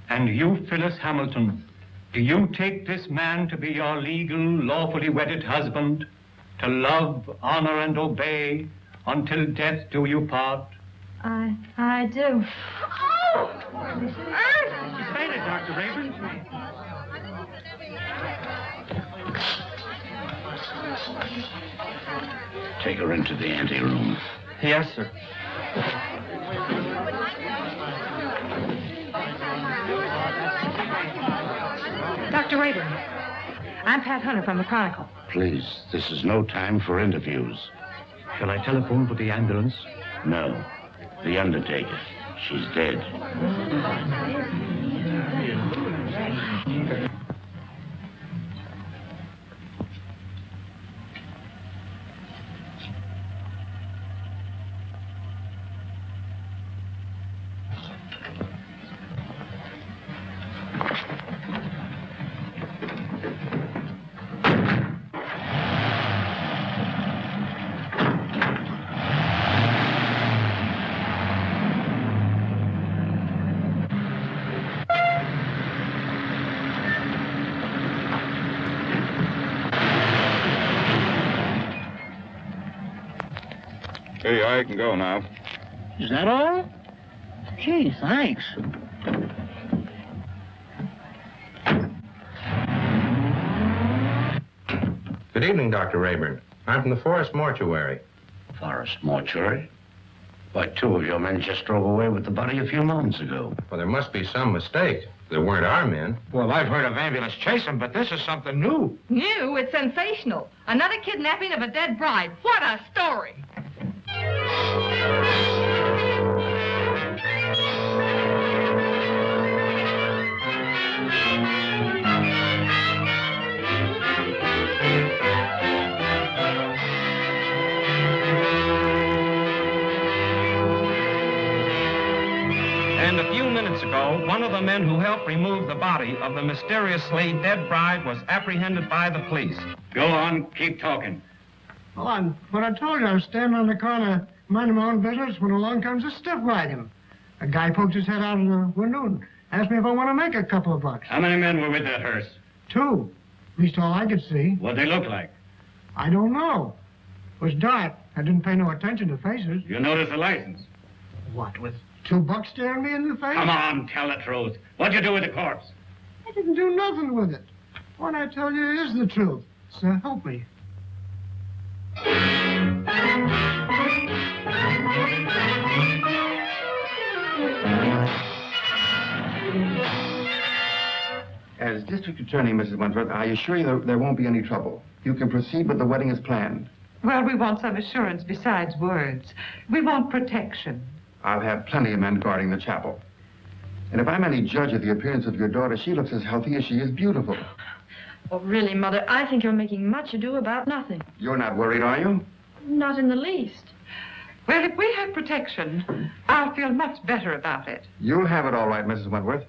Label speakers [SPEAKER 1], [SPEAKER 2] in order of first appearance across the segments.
[SPEAKER 1] And you, Phyllis Hamilton, do you take this man to be your legal, lawfully wedded husband, to love, honor, and obey, until death do you part?
[SPEAKER 2] I do. Oh!
[SPEAKER 1] She's fainted, Dr. Rayburn.
[SPEAKER 3] Take her into the anteroom.
[SPEAKER 1] Yes, sir.
[SPEAKER 2] Dr. Rayburn, I'm Pat Hunter from the Chronicle.
[SPEAKER 3] Please, this is no time for interviews.
[SPEAKER 1] Shall I telephone for the ambulance?
[SPEAKER 3] No. The undertaker. She's dead.
[SPEAKER 4] Hey, I can go now.
[SPEAKER 5] Is that all? Gee, thanks.
[SPEAKER 6] Good evening, Dr. Rayburn. I'm from the Forest Mortuary.
[SPEAKER 3] Forest mortuary? Why, two of your men just drove away with the body a few moments ago.
[SPEAKER 6] Well, there must be some mistake. They weren't our men.
[SPEAKER 7] Well, I've heard of ambulance chasing, but this is something new.
[SPEAKER 2] New? It's sensational. Another kidnapping of a dead bride. What a story!
[SPEAKER 7] And a few minutes ago, one of the men who helped remove the body of the mysteriously dead bride was apprehended by the police.
[SPEAKER 1] Go on, keep talking.
[SPEAKER 5] Well, I told you I was standing on the corner minding my own business when along comes a stiff wagon. A guy poked his head out of the window and asked me if I want to make a couple of bucks.
[SPEAKER 1] How many men were with that hearse?
[SPEAKER 5] 2. At least all I could see.
[SPEAKER 1] What'd they look like?
[SPEAKER 5] I don't know. It was dark. I didn't pay no attention to faces.
[SPEAKER 1] You notice the license?
[SPEAKER 5] What, with 2 bucks staring me in the face?
[SPEAKER 1] Come on, tell the truth. What'd you do with the corpse?
[SPEAKER 5] I didn't do nothing with it. What I tell you is the truth. So help me.
[SPEAKER 8] As District Attorney, Mrs. Wentworth, I assure you there won't be any trouble. You can proceed with the wedding as planned.
[SPEAKER 9] Well, we want some assurance besides words. We want protection.
[SPEAKER 8] I'll have plenty of men guarding the chapel. And if I'm any judge of the appearance of your daughter, she looks as healthy as she is beautiful.
[SPEAKER 2] Oh, really, Mother, I think you're making much ado about nothing.
[SPEAKER 8] You're not worried, are you?
[SPEAKER 2] Not in the least.
[SPEAKER 9] Well, if we have protection, I'll feel much better about it.
[SPEAKER 8] You'll have it all right, Mrs. Wentworth.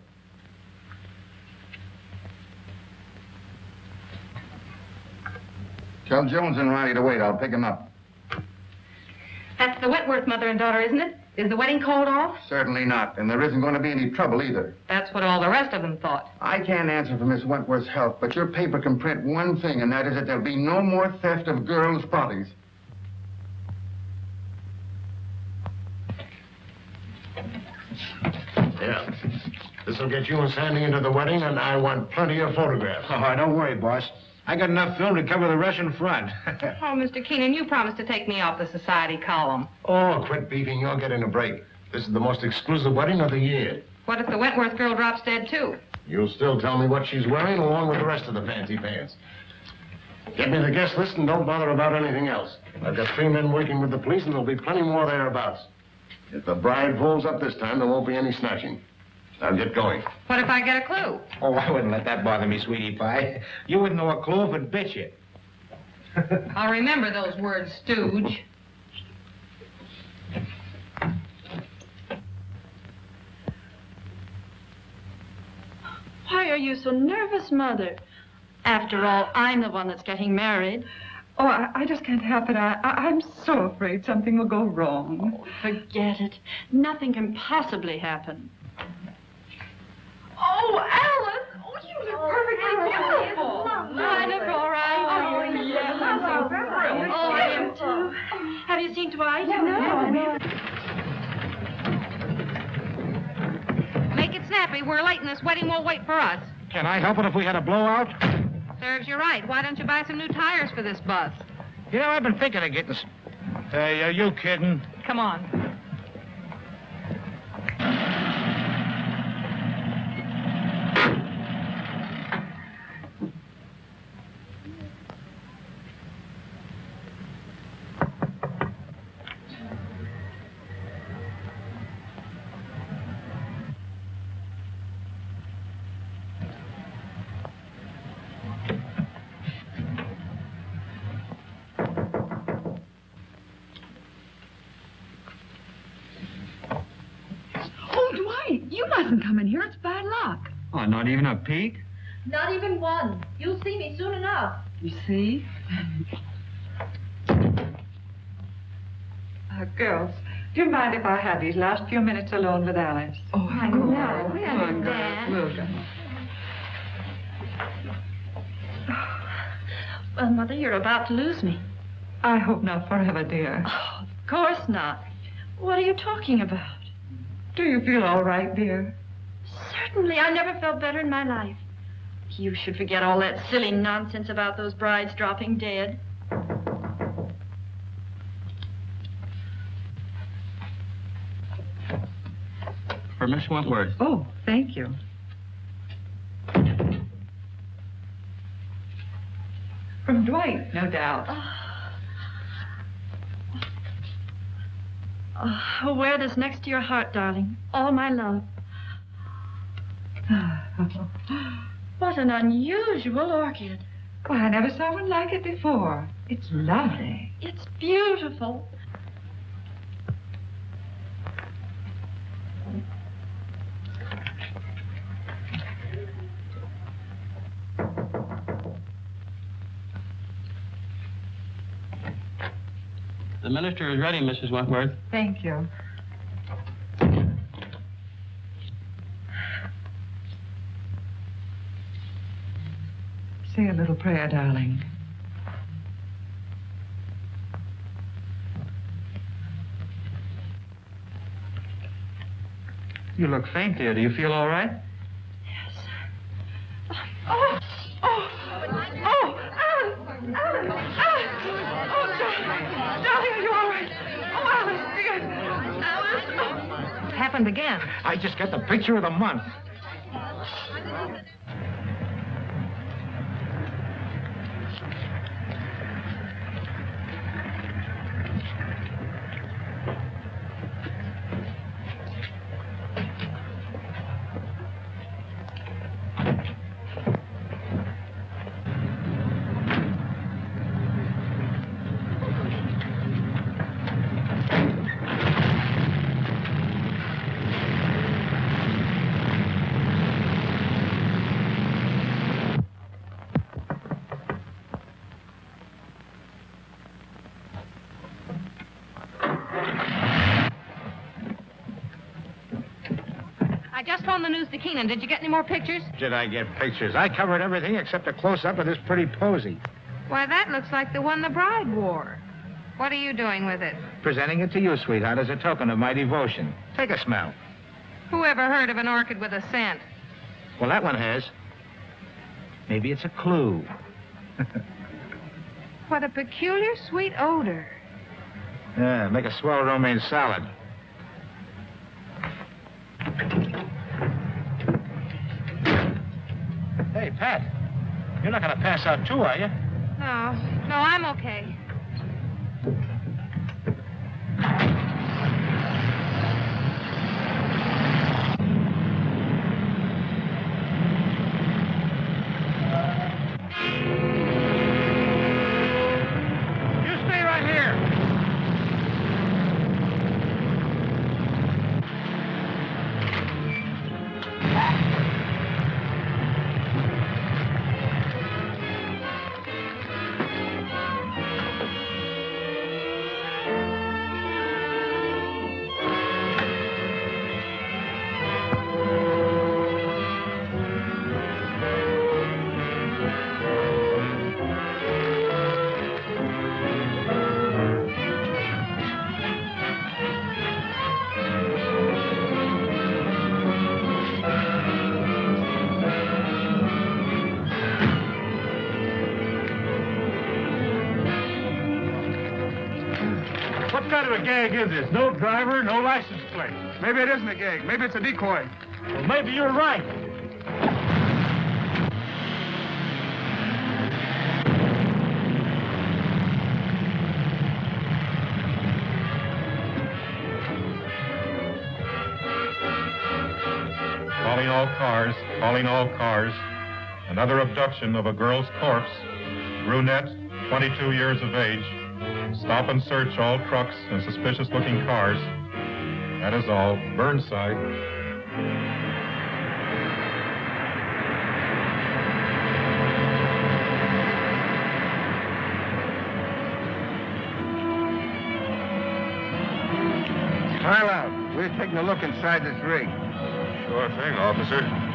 [SPEAKER 8] Tell Jones and Riley to wait. I'll pick him up.
[SPEAKER 2] That's the Wentworth mother and daughter, isn't it? Is the wedding called off?
[SPEAKER 8] Certainly not. And there isn't going to be any trouble either.
[SPEAKER 2] That's what all the rest of them thought.
[SPEAKER 8] I can't answer for Miss Wentworth's health, but your paper can print one thing, and that is that there'll be no more theft of girls' bodies.
[SPEAKER 3] Yeah.
[SPEAKER 10] This will get you and Sandy into the wedding, and I want plenty of photographs.
[SPEAKER 6] Oh, don't worry, boss. I got enough film to cover the Russian front.
[SPEAKER 2] Oh, Mr. Keenan, you promised to take me off the society column.
[SPEAKER 10] Oh, quit beefing. You're getting a break. This is the most exclusive wedding of the year.
[SPEAKER 2] What if the Wentworth girl drops dead, too?
[SPEAKER 10] You'll still tell me what she's wearing, along with the rest of the fancy pants. Get me the guest list and don't bother about anything else. I've got 3 men working with the police, and there'll be plenty more thereabouts. If the bride folds up this time, there won't be any snatching. Now get going.
[SPEAKER 2] What if I get a clue?
[SPEAKER 6] Oh, I wouldn't let that bother me, sweetie pie. You wouldn't know a clue if it bit you.
[SPEAKER 2] I'll remember those words, stooge.
[SPEAKER 11] Why are you so nervous, Mother? After all, I'm the one that's getting married.
[SPEAKER 9] Oh, I just can't help it. I'm so afraid something will go wrong.
[SPEAKER 11] Oh, forget it. Nothing can possibly happen.
[SPEAKER 9] Oh, Alice! Oh, you look perfectly beautiful.
[SPEAKER 11] I look all right.
[SPEAKER 9] Oh, yes, I'm so thrilled.
[SPEAKER 11] Oh, I am too. Have you seen Dwight?
[SPEAKER 9] No.
[SPEAKER 2] Make it snappy. We're late and this wedding won't wait for us.
[SPEAKER 6] Can I help it if we had a blowout?
[SPEAKER 2] Serves you right. Why don't you buy some new tires for this bus?
[SPEAKER 6] You know, I've been thinking of getting... Hey, are you kidding?
[SPEAKER 2] Come on.
[SPEAKER 9] You mustn't come in here. It's bad luck.
[SPEAKER 1] Oh, not even a peek?
[SPEAKER 11] Not even one. You'll see me soon enough.
[SPEAKER 9] You see? Girls, do you mind if I have these last few minutes alone with Alice?
[SPEAKER 2] Oh, I know. We understand.
[SPEAKER 9] We'll go.
[SPEAKER 11] Well, Mother, you're about to lose me.
[SPEAKER 9] I hope not forever, dear.
[SPEAKER 11] Oh, of course not. What are you talking about?
[SPEAKER 9] Do you feel all right, dear?
[SPEAKER 11] Certainly. I never felt better in my life. You should forget all that silly nonsense about those brides dropping dead.
[SPEAKER 1] For Miss Wentworth.
[SPEAKER 9] Oh, thank you. From Dwight, no doubt.
[SPEAKER 11] Oh, wear this next to your heart, darling. All my love. What an unusual orchid.
[SPEAKER 9] Well, I never saw one like it before. It's lovely.
[SPEAKER 11] It's beautiful.
[SPEAKER 1] The minister is ready, Mrs. Wentworth.
[SPEAKER 9] Thank you. Say a little prayer, darling.
[SPEAKER 1] You look faint, dear. Do you feel all right?
[SPEAKER 11] Yes.
[SPEAKER 9] Oh, Alice! Oh, darling, are you all right? Oh, Alice, dear. Alice.
[SPEAKER 2] It happened again.
[SPEAKER 6] I just got the picture of the month.
[SPEAKER 2] I just phoned the news to Keenan. Did you get any more pictures?
[SPEAKER 6] Did I get pictures? I covered everything except a close-up of this pretty posy.
[SPEAKER 2] Why, that looks like the one the bride wore. What are you doing with it?
[SPEAKER 6] Presenting it to you, sweetheart, as a token of my devotion. Take a smell.
[SPEAKER 2] Who ever heard of an orchid with a scent?
[SPEAKER 6] Well, that one has. Maybe it's a clue.
[SPEAKER 2] What a peculiar sweet odor.
[SPEAKER 6] Yeah, make a swell romaine salad. Hey, Pat, you're not going to pass out too, are you?
[SPEAKER 2] No, I'm okay.
[SPEAKER 12] What kind of a gag is this? No driver, no license plate. Maybe it isn't a gag. Maybe it's a decoy. Well, maybe you're right.
[SPEAKER 13] Calling all cars, calling all cars. Another abduction of a girl's corpse. Brunette, 22 years of age. Stop and search all trucks and suspicious-looking cars. That is all. Burnside.
[SPEAKER 12] Smile out. We're taking a look inside this rig.
[SPEAKER 4] Sure thing, officer.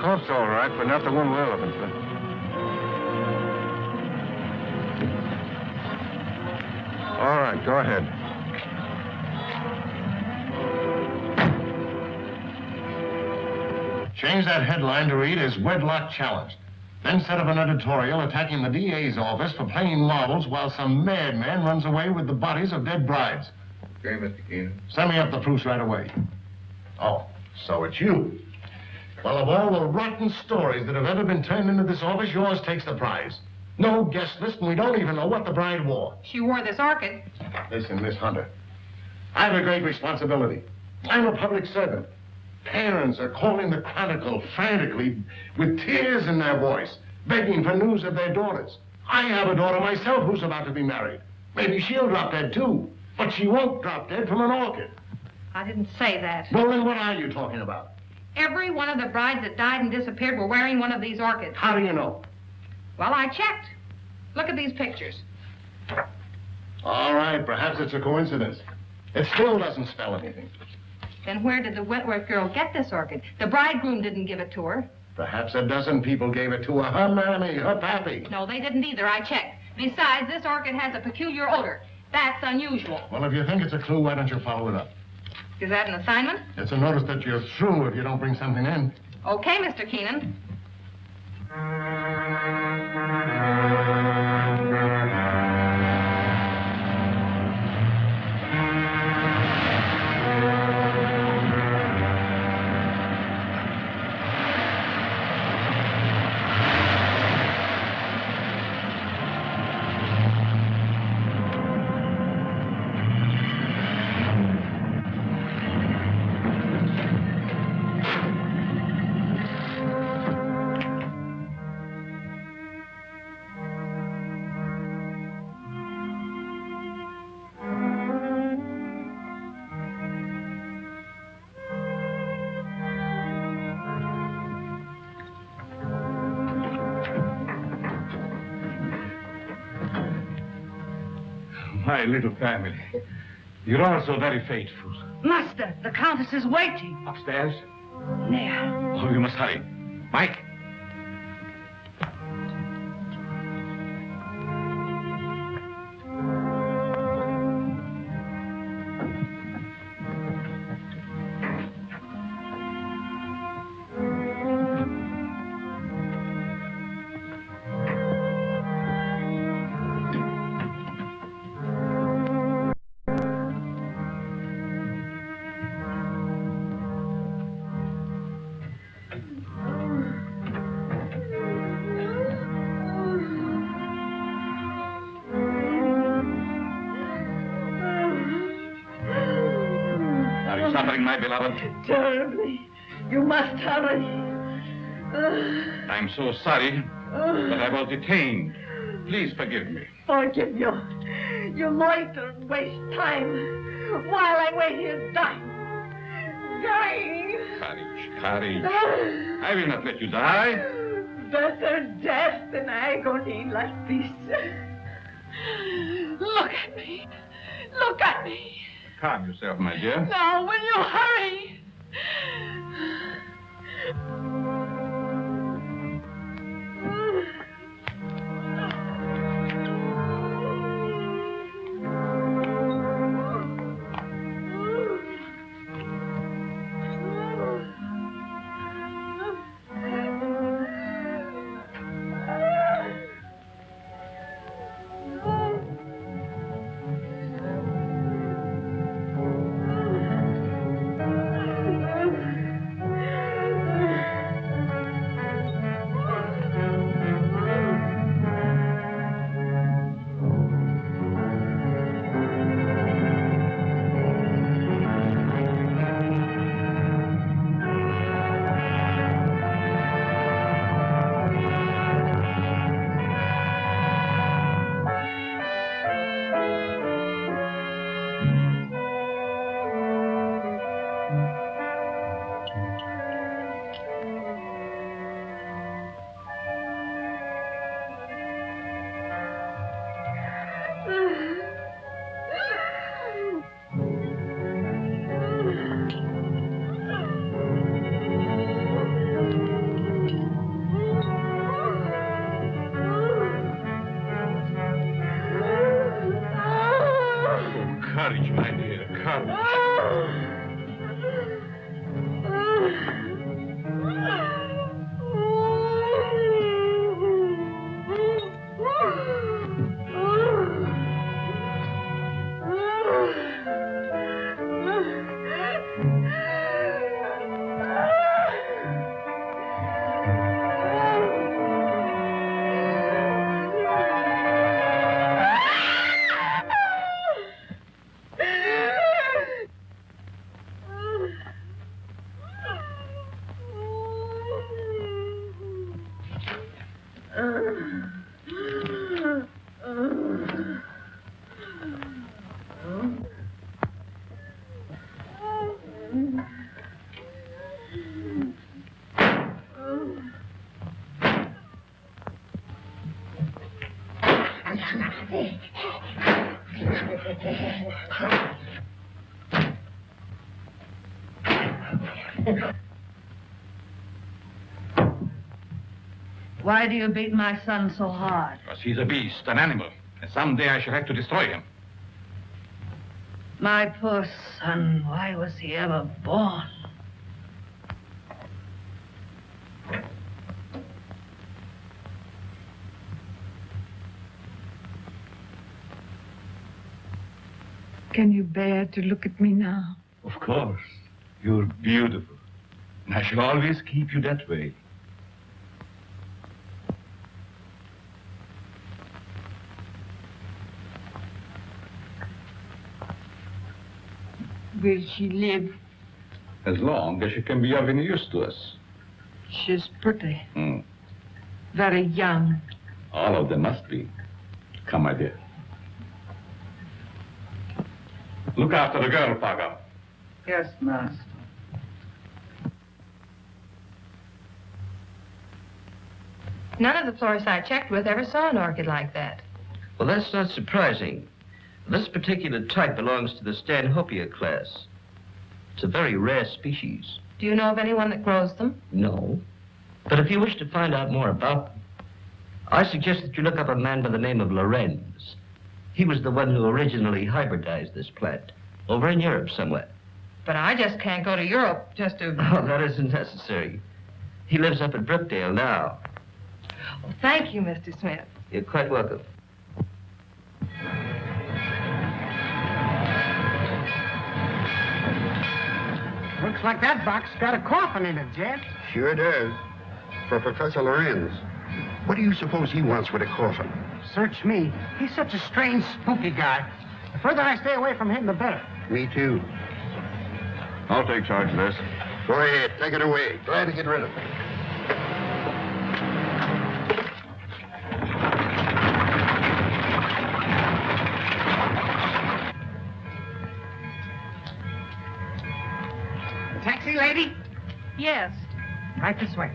[SPEAKER 4] Corpse, all right, but not the one we're looking for. All right, go ahead.
[SPEAKER 10] Change that headline to read as wedlock challenged. Then set up an editorial attacking the DA's office for playing marbles while some madman runs away with the bodies of dead brides.
[SPEAKER 4] Okay, Mr. Keenan.
[SPEAKER 10] Send me up the proofs right away. Oh, so it's you. Well, of all the rotten stories that have ever been turned into this office, yours takes the prize. No guest list, and we don't even know what the bride wore.
[SPEAKER 2] She wore this orchid.
[SPEAKER 10] Listen, Miss Hunter, I have a great responsibility. I'm a public servant. Parents are calling the Chronicle frantically with tears in their voice, begging for news of their daughters. I have a daughter myself who's about to be married. Maybe she'll drop dead, too. But she won't drop dead from an orchid.
[SPEAKER 2] I didn't say that.
[SPEAKER 10] Well, then what are you talking about?
[SPEAKER 2] Every one of the brides that died and disappeared were wearing one of these orchids.
[SPEAKER 10] How do you know?
[SPEAKER 2] Well, I checked. Look at these pictures.
[SPEAKER 10] All right, perhaps it's a coincidence. It still doesn't spell anything.
[SPEAKER 2] Then where did the Wentworth girl get this orchid? The bridegroom didn't give it to her.
[SPEAKER 10] Perhaps a dozen people gave it to her. Her mammy, her pappy.
[SPEAKER 2] No, they didn't either. I checked. Besides, this orchid has a peculiar odor. That's unusual.
[SPEAKER 10] Well, if you think it's a clue, why don't you follow it up?
[SPEAKER 2] Is that an assignment?
[SPEAKER 10] It's a notice that you're through if you don't bring something in.
[SPEAKER 2] Okay, Mr. Keenan.
[SPEAKER 12] My little family. You're all so very faithful.
[SPEAKER 9] Master, the Countess is waiting.
[SPEAKER 6] Upstairs?
[SPEAKER 9] There.
[SPEAKER 6] Oh, you must hurry. Mike? Suffering, my beloved?
[SPEAKER 9] Terribly. You must hurry.
[SPEAKER 6] I'm so sorry, but I was detained. Please forgive me.
[SPEAKER 9] Forgive you. You loiter and waste time while I wait here dying. Dying.
[SPEAKER 6] Courage. I will not let you die.
[SPEAKER 9] Better death than agony like this. Look at me. Look at me.
[SPEAKER 6] Calm yourself, my dear.
[SPEAKER 9] Now, will you hurry?
[SPEAKER 6] Courage, my dear, courage.
[SPEAKER 9] Why do you beat my son so hard?
[SPEAKER 6] Because he's a beast, an animal, and someday I shall have to destroy him.
[SPEAKER 9] My poor son, why was he ever born? Can you bear to look at me now?
[SPEAKER 6] Of course. You're beautiful. And I shall always keep you that way.
[SPEAKER 9] Will she live?
[SPEAKER 6] As long as she can be of any use to us.
[SPEAKER 9] She's pretty.
[SPEAKER 6] Hmm.
[SPEAKER 9] Very young.
[SPEAKER 6] All of them must be. Come, my dear. Look after the girl, Fagah.
[SPEAKER 9] Yes, master.
[SPEAKER 2] None of the florists I checked with ever saw an orchid like that.
[SPEAKER 14] Well, that's not surprising. This particular type belongs to the Stanhopea class.
[SPEAKER 3] It's a very rare species.
[SPEAKER 2] Do you know of anyone that grows them?
[SPEAKER 3] No. But if you wish to find out more about them, I suggest that you look up a man by the name of Lorenz. He was the one who originally hybridized this plant, over in Europe somewhere.
[SPEAKER 2] But I just can't go to Europe just to...
[SPEAKER 3] Oh, that isn't necessary. He lives up at Brookdale now.
[SPEAKER 2] Oh, thank you, Mr. Smith.
[SPEAKER 3] You're quite welcome.
[SPEAKER 5] Looks like that box got a coffin in it, Jet.
[SPEAKER 8] Sure does. For Professor Lorenz. What do you suppose he wants with a coffin?
[SPEAKER 5] Search me. He's such a strange, spooky guy. The further I stay away from him, the better.
[SPEAKER 8] Me too.
[SPEAKER 4] I'll take charge of this.
[SPEAKER 8] Go ahead, take it away. Glad to get rid of it.
[SPEAKER 5] Taxi, lady?
[SPEAKER 2] Yes.
[SPEAKER 5] Right this way.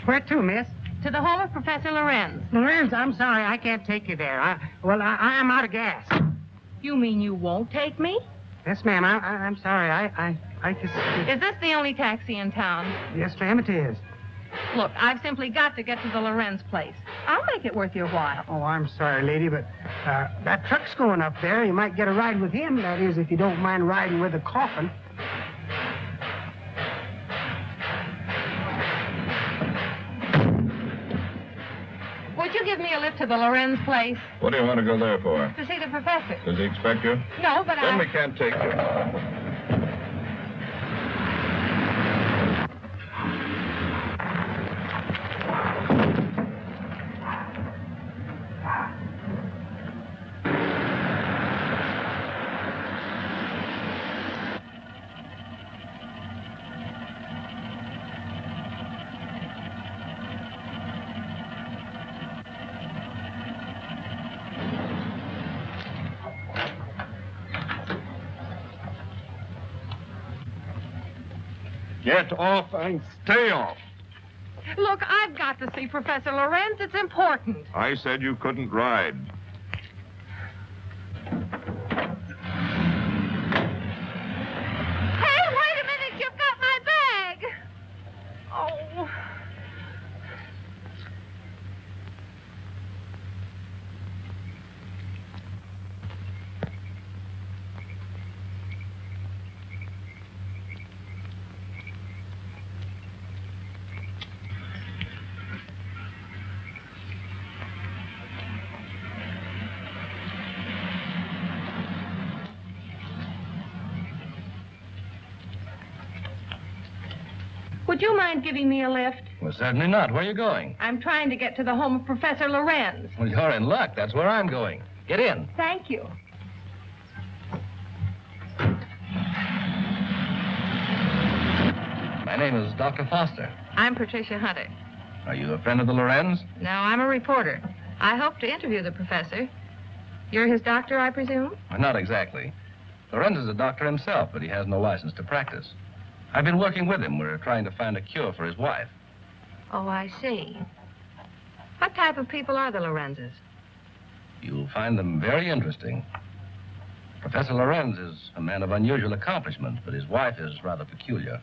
[SPEAKER 5] Where to, miss?
[SPEAKER 2] To the home of Professor Lorenz.
[SPEAKER 5] Lorenz, I'm sorry, I can't take you there. I'm out of gas.
[SPEAKER 2] You mean you won't take me?
[SPEAKER 5] Yes, ma'am, I'm sorry. I just...
[SPEAKER 2] Is this the only taxi in town?
[SPEAKER 5] Yes, ma'am, it is.
[SPEAKER 2] Look, I've simply got to get to the Lorenz place. I'll make it worth your while.
[SPEAKER 5] Oh, I'm sorry, lady, but that truck's going up there. You might get a ride with him, that is, if you don't mind riding with a coffin.
[SPEAKER 2] Would you give me a lift to the Lorenz place?
[SPEAKER 4] What do you want to go there for?
[SPEAKER 2] To see the professor.
[SPEAKER 4] Does he expect you?
[SPEAKER 2] No, but
[SPEAKER 4] Then we can't take you.
[SPEAKER 12] Get off and stay off.
[SPEAKER 2] Look, I've got to see Professor Lorenz. It's important.
[SPEAKER 4] I said you couldn't ride.
[SPEAKER 2] Hey, wait a minute. You've got my bag. Oh. Would you mind giving me a lift?
[SPEAKER 14] Well, certainly not. Where are you going?
[SPEAKER 2] I'm trying to get to the home of Professor Lorenz.
[SPEAKER 14] Well, you're in luck. That's where I'm going. Get in.
[SPEAKER 2] Thank you.
[SPEAKER 14] My name is Dr. Foster.
[SPEAKER 2] I'm Patricia Hunter.
[SPEAKER 14] Are you a friend of the Lorenz?
[SPEAKER 2] No, I'm a reporter. I hope to interview the professor. You're his doctor, I presume?
[SPEAKER 14] Well, not exactly. Lorenz is a doctor himself, but he has no license to practice. I've been working with him. We're trying to find a cure for his wife.
[SPEAKER 2] Oh, I see. What type of people are the Lorenzes?
[SPEAKER 14] You'll find them very interesting. Professor Lorenz is a man of unusual accomplishment, but his wife is rather peculiar.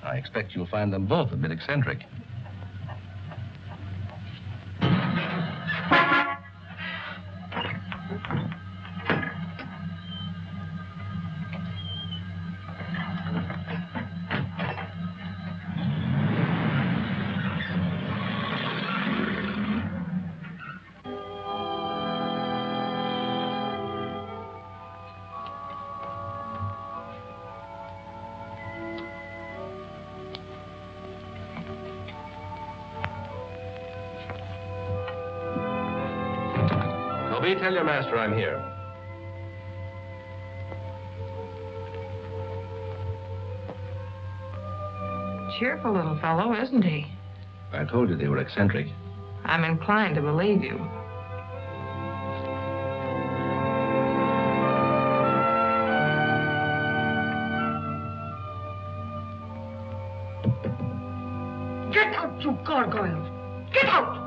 [SPEAKER 14] I expect you'll find them both a bit eccentric. Tell your master I'm here.
[SPEAKER 2] Cheerful little fellow, isn't he?
[SPEAKER 14] I told you they were eccentric.
[SPEAKER 2] I'm inclined to believe you.
[SPEAKER 9] Get out, you gargoyles! Get out!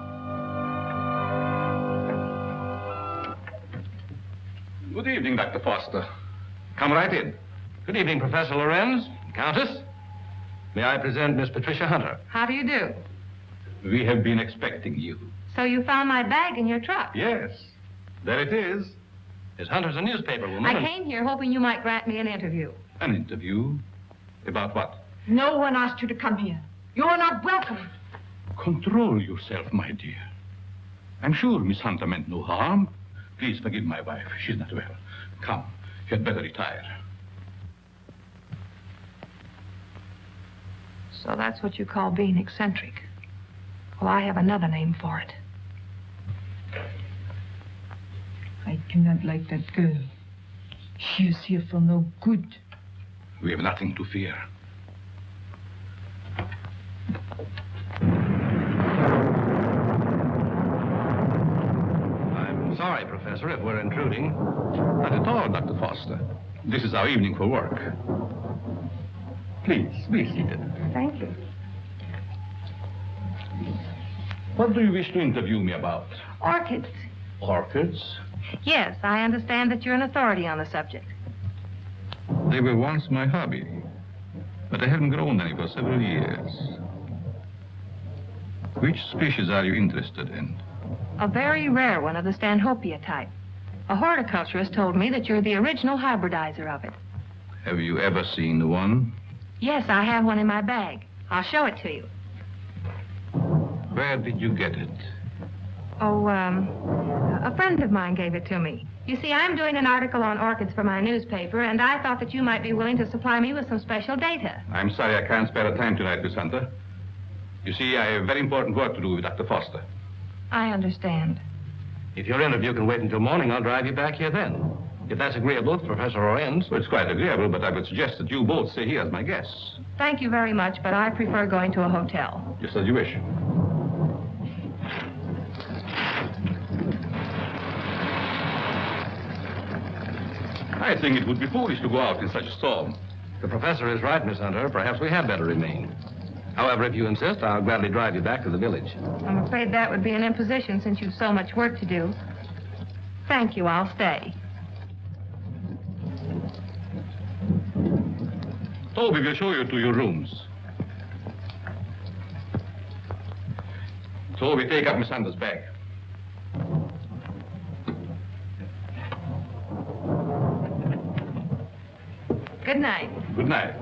[SPEAKER 15] Good evening, Dr. Foster.
[SPEAKER 14] Come right in. Good evening, Professor Lorenz. Countess. May I present Miss Patricia Hunter?
[SPEAKER 2] How do you do?
[SPEAKER 15] We have been expecting you.
[SPEAKER 2] So you found my bag in your truck?
[SPEAKER 15] Yes. There it is.
[SPEAKER 14] Miss Hunter's a newspaper woman.
[SPEAKER 2] I came here hoping you might grant me an interview.
[SPEAKER 15] An interview? About what?
[SPEAKER 9] No one asked you to come here. You're not welcome.
[SPEAKER 15] Control yourself, my dear. I'm sure Miss Hunter meant no harm. Please forgive my wife. She's not well. Come, you had better retire.
[SPEAKER 2] So that's what you call being eccentric. Well, I have another name for it.
[SPEAKER 9] I cannot like that girl. She is here for no good.
[SPEAKER 15] We have nothing to fear.
[SPEAKER 14] I'm sorry, Professor, if we're intruding.
[SPEAKER 15] Not at all, Dr. Foster. This is our evening for work. Please, be seated.
[SPEAKER 2] Thank you.
[SPEAKER 15] What do you wish to interview me about?
[SPEAKER 2] Orchids.
[SPEAKER 15] Orchids?
[SPEAKER 2] Yes, I understand that you're an authority on the subject.
[SPEAKER 15] They were once my hobby, but I haven't grown any for several years. Which species are you interested in?
[SPEAKER 2] A very rare one of the Stanhopea type. A horticulturist told me that you're the original hybridizer of it.
[SPEAKER 15] Have you ever seen one?
[SPEAKER 2] Yes, I have one in my bag. I'll show it to you.
[SPEAKER 15] Where did you get it?
[SPEAKER 2] Oh, a friend of mine gave it to me. You see, I'm doing an article on orchids for my newspaper, and I thought that you might be willing to supply me with some special data.
[SPEAKER 15] I'm sorry I can't spare the time tonight, Miss Hunter. You see, I have very important work to do with Dr. Foster.
[SPEAKER 2] I understand.
[SPEAKER 14] If your interview can wait until morning, I'll drive you back here then. If that's agreeable to Professor Lorenz.
[SPEAKER 15] Well, it's quite agreeable, but I would suggest that you both stay here as my guests.
[SPEAKER 2] Thank you very much, but I prefer going to a hotel.
[SPEAKER 15] Just as you wish. I think it would be foolish to go out in such a storm.
[SPEAKER 14] The professor is right, Miss Hunter. Perhaps we had better remain. However, if you insist, I'll gladly drive you back to the village.
[SPEAKER 2] I'm afraid that would be an imposition since you've so much work to do. Thank you, I'll stay.
[SPEAKER 15] Toby will show you to your rooms. Toby, take up Miss Hunter's bag.
[SPEAKER 2] Good night.
[SPEAKER 15] Good night.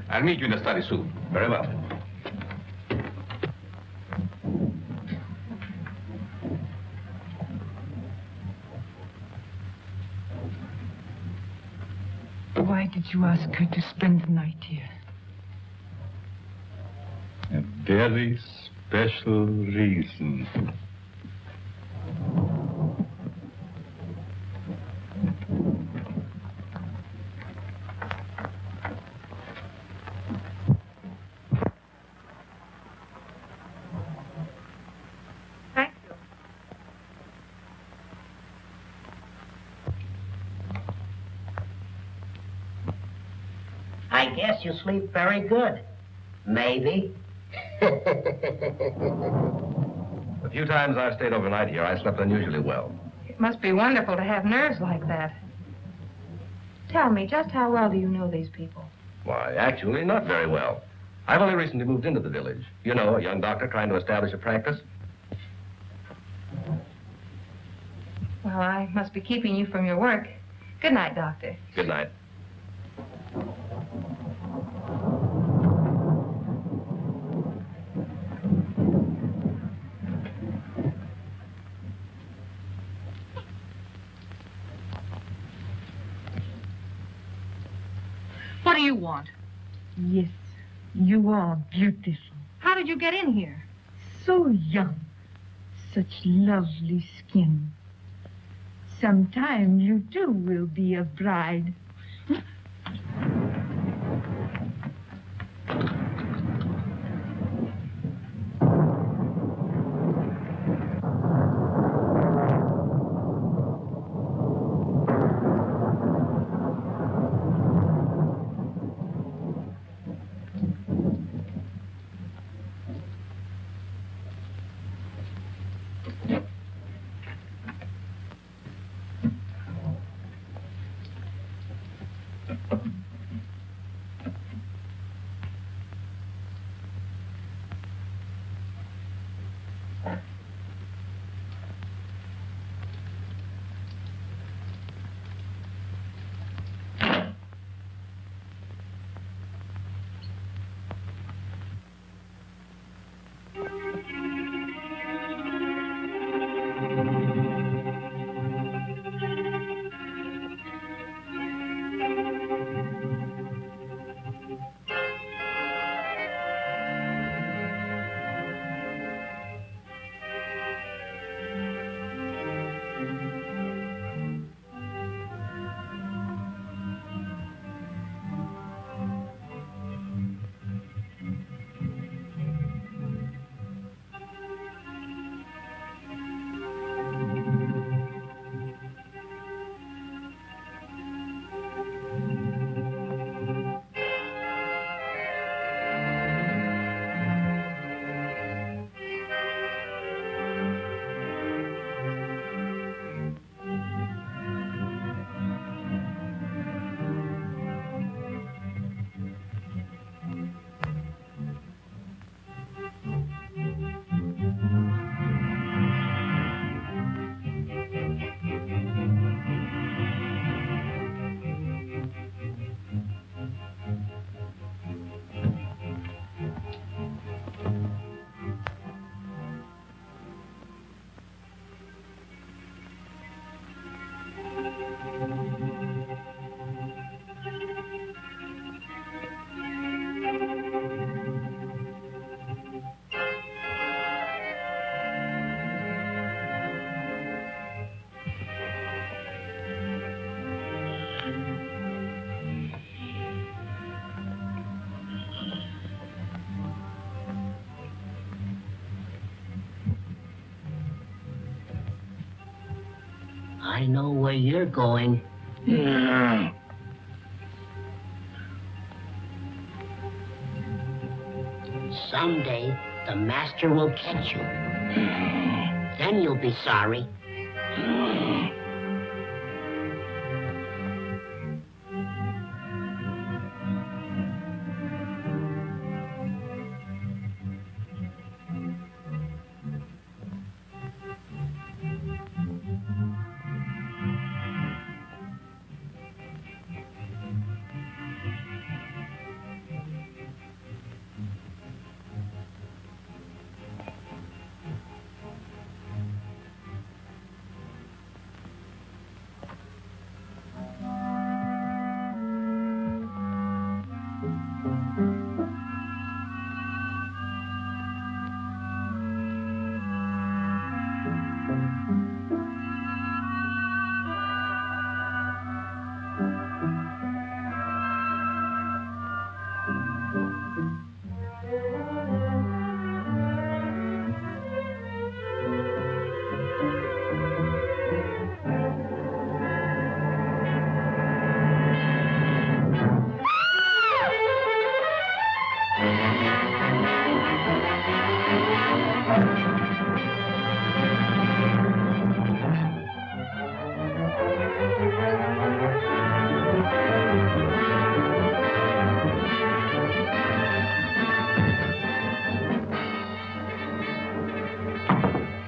[SPEAKER 15] I'll meet you in the study soon.
[SPEAKER 14] Very well.
[SPEAKER 9] Why did you ask her to spend the night here?
[SPEAKER 15] A very special reason.
[SPEAKER 16] I guess you sleep very good. Maybe.
[SPEAKER 14] The few times I've stayed overnight here, I slept unusually well.
[SPEAKER 2] It must be wonderful to have nerves like that. Tell me, just how well do you know these people?
[SPEAKER 14] Why, actually, not very well. I've only recently moved into the village. You know, a young doctor trying to establish a practice.
[SPEAKER 2] Well, I must be keeping you from your work. Good night, Doctor.
[SPEAKER 14] Good night.
[SPEAKER 9] What do you want? Yes, you are beautiful.
[SPEAKER 2] How did you get in here?
[SPEAKER 9] So young. Such lovely skin. Sometime you too will be a bride.
[SPEAKER 16] I know where you're going. Someday, the master will catch you. Then you'll be sorry.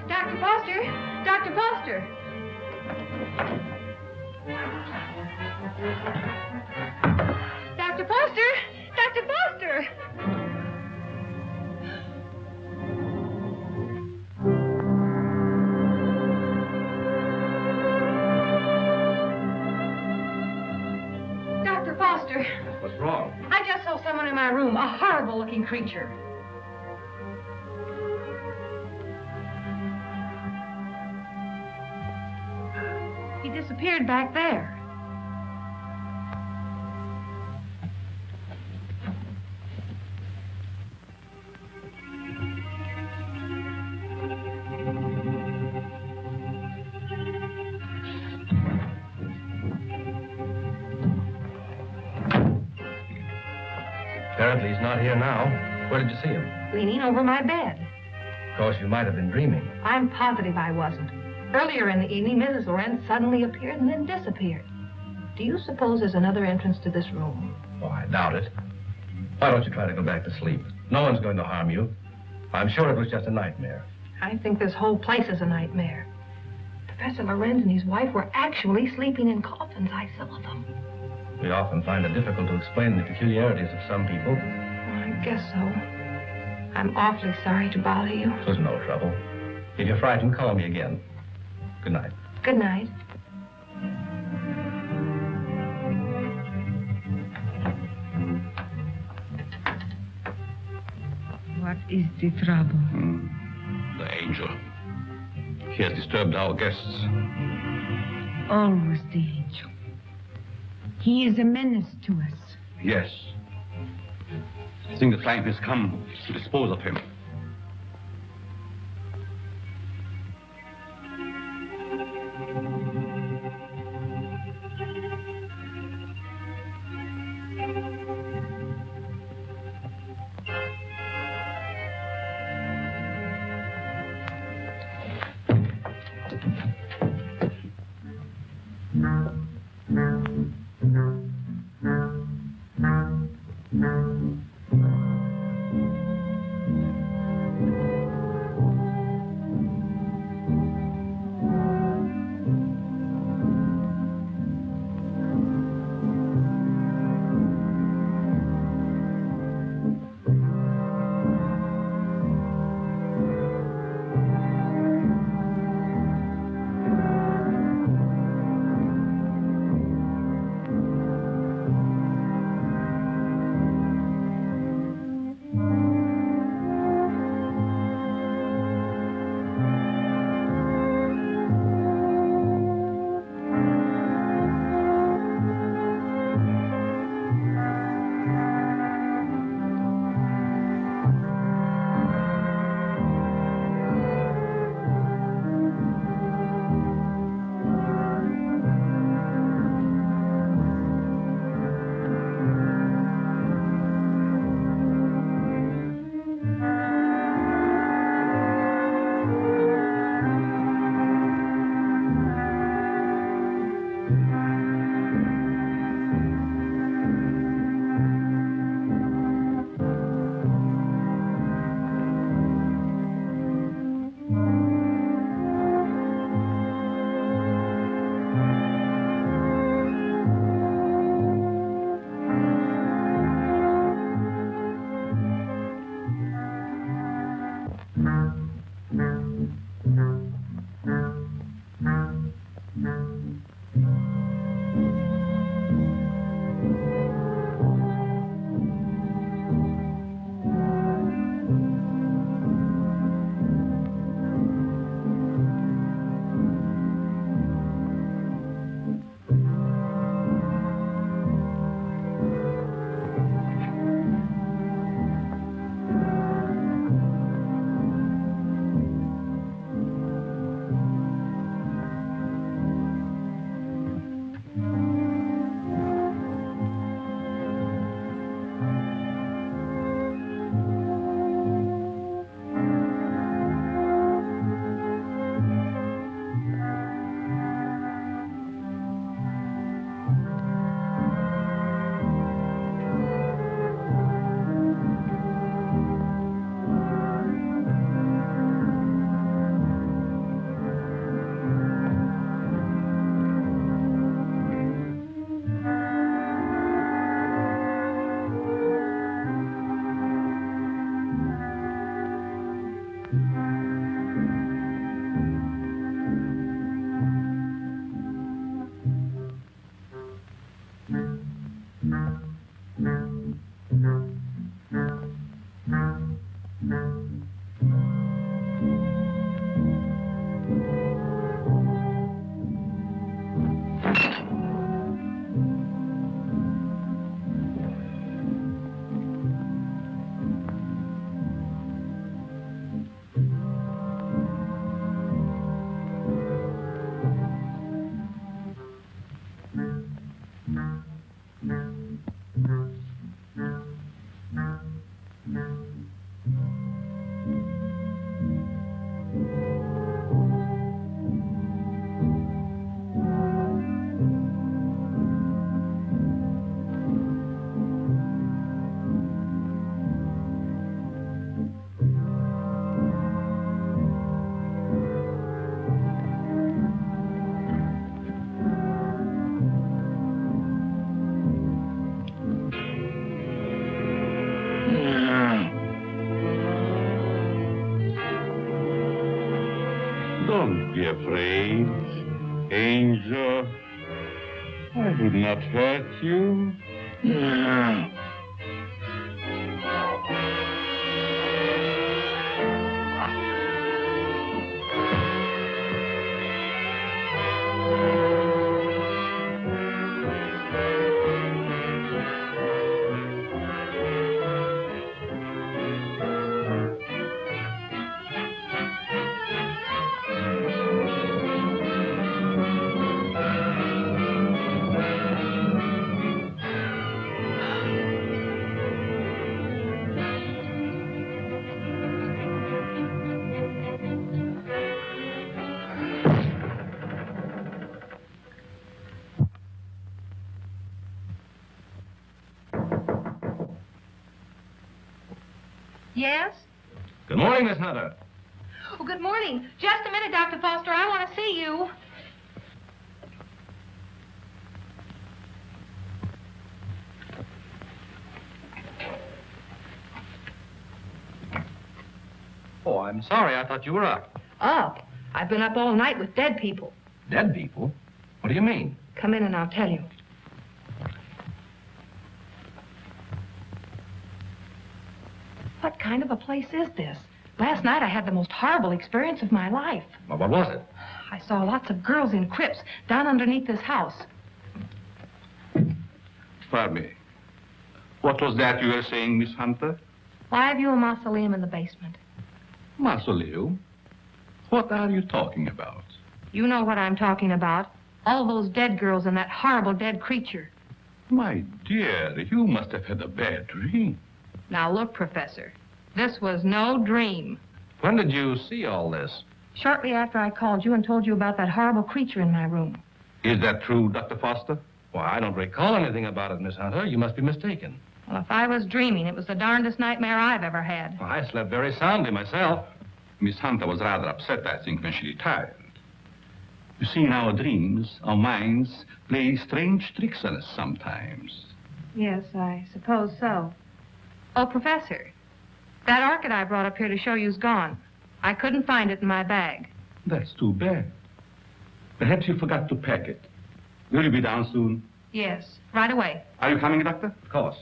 [SPEAKER 2] Dr. Foster! Dr. Foster! Dr. Foster!
[SPEAKER 14] What's wrong?
[SPEAKER 2] I just saw someone in my room, a horrible-looking creature. He disappeared back there.
[SPEAKER 14] Apparently he's not here now. Where did you see him?
[SPEAKER 2] Leaning over my bed.
[SPEAKER 14] Of course, you might have been dreaming.
[SPEAKER 2] I'm positive I wasn't. Earlier in the evening, Mrs. Lorenz suddenly appeared and then disappeared. Do you suppose there's another entrance to this room?
[SPEAKER 14] Oh, I doubt it. Why don't you try to go back to sleep? No one's going to harm you. I'm sure it was just a nightmare.
[SPEAKER 2] I think this whole place is a nightmare. Professor Lorenz and his wife were actually sleeping in coffins. I saw them.
[SPEAKER 14] We often find it difficult to explain the peculiarities of some people.
[SPEAKER 2] I guess so. I'm awfully sorry to bother you.
[SPEAKER 14] It was no trouble. If you're frightened, call me again. Good night.
[SPEAKER 2] Good night.
[SPEAKER 17] What is the trouble?
[SPEAKER 15] The angel. He has disturbed our guests.
[SPEAKER 17] Always the angel. He is a menace to us.
[SPEAKER 15] Yes. I think the time has come to dispose of him. Don't be afraid. Angel, I would not hurt you.
[SPEAKER 2] Yes?
[SPEAKER 14] Good morning, Miss Hunter.
[SPEAKER 2] Oh, good morning. Just a minute, Dr. Foster. I want to see you.
[SPEAKER 14] Oh, I'm sorry. I thought you were up.
[SPEAKER 2] Up? I've been up all night with dead people.
[SPEAKER 14] Dead people? What do you mean?
[SPEAKER 2] Come in and I'll tell you. What kind of a place is this? Last night I had the most horrible experience of my life.
[SPEAKER 14] Well, what was it?
[SPEAKER 2] I saw lots of girls in crypts down underneath this house.
[SPEAKER 15] Pardon me. What was that you were saying, Miss Hunter?
[SPEAKER 2] Why have you a mausoleum in the basement?
[SPEAKER 15] Mausoleum? What are you talking about?
[SPEAKER 2] You know what I'm talking about. All those dead girls and that horrible dead creature.
[SPEAKER 15] My dear, you must have had a bad dream.
[SPEAKER 2] Now look, Professor, this was no dream.
[SPEAKER 14] When did you see all this?
[SPEAKER 2] Shortly after I called you and told you about that horrible creature in my room.
[SPEAKER 15] Is that true, Dr. Foster?
[SPEAKER 14] Well, I don't recall anything about it, Miss Hunter. You must be mistaken.
[SPEAKER 2] Well, if I was dreaming, it was the darndest nightmare I've ever had.
[SPEAKER 14] Well, I slept very soundly myself.
[SPEAKER 15] Miss Hunter was rather upset, I think, when she retired. You see, in our dreams, our minds play strange tricks on us sometimes.
[SPEAKER 2] Yes, I suppose so. Oh, Professor, that orchid I brought up here to show you's gone. I couldn't find it in my bag.
[SPEAKER 15] That's too bad. Perhaps you forgot to pack it. Will you be down soon?
[SPEAKER 2] Yes, right away.
[SPEAKER 15] Are you coming, Doctor?
[SPEAKER 14] Of course.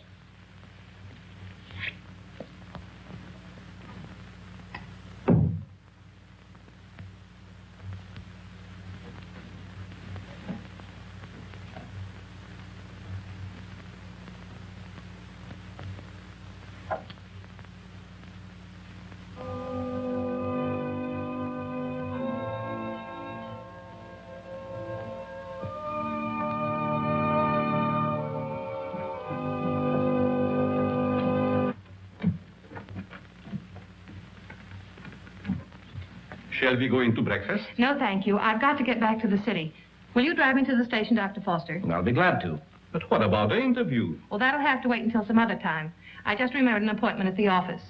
[SPEAKER 15] Shall we go into breakfast?
[SPEAKER 2] No, thank you. I've got to get back to the city. Will you drive me to the station, Dr. Foster?
[SPEAKER 14] I'll be glad to.
[SPEAKER 15] But what about the interview?
[SPEAKER 2] Well, that'll have to wait until some other time. I just remembered an appointment at the office.